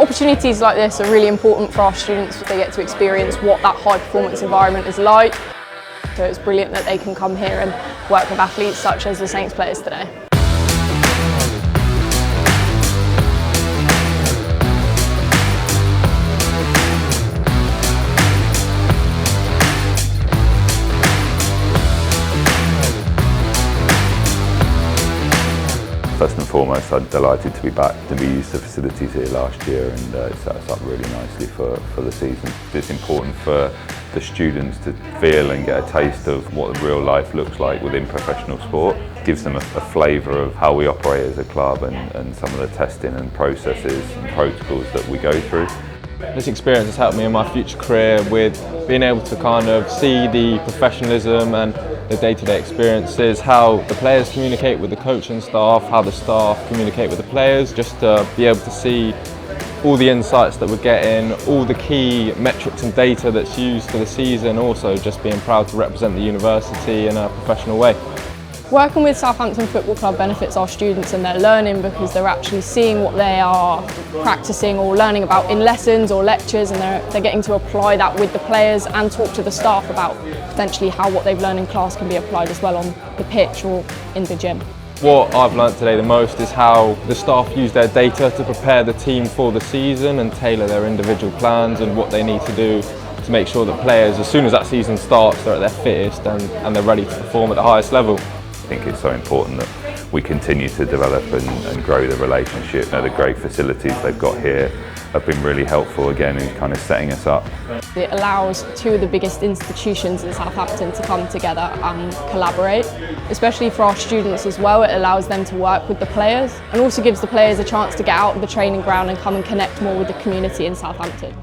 Opportunities like this are really important for our students. They get to experience what that high performance environment is like. So it's brilliant that they can come here and work with athletes such as the Saints players today. First and foremost, I'm delighted to be back. We used the facilities here last year and it set us up really nicely for the season. It's important for the students to feel and get a taste of what real life looks like within professional sport. It gives them a flavour of how we operate as a club and some of the testing and processes and protocols that we go through. This experience has helped me in my future career with being able to kind of see the professionalism and the day-to-day experiences, how the players communicate with the coaching staff, how the staff communicate with the players, just to be able to see all the insights that we're getting, all the key metrics and data that's used for the season, also just being proud to represent the university in a professional way. Working with Southampton Football Club benefits our students and their learning because they're actually seeing what they are practicing or learning about in lessons or lectures, and they're getting to apply that with the players and talk to the staff about potentially how what they've learned in class can be applied as well on the pitch or in the gym. What I've learnt today the most is how the staff use their data to prepare the team for the season and tailor their individual plans and what they need to do to make sure that players, as soon as that season starts, they're at their fittest and they're ready to perform at the highest level. I think it's so important that we continue to develop and grow the relationship. The great facilities they've got here have been really helpful again in kind of setting us up. It allows two of the biggest institutions in Southampton to come together and collaborate, especially for our students as well. It allows them to work with the players and also gives the players a chance to get out of the training ground and come and connect more with the community in Southampton.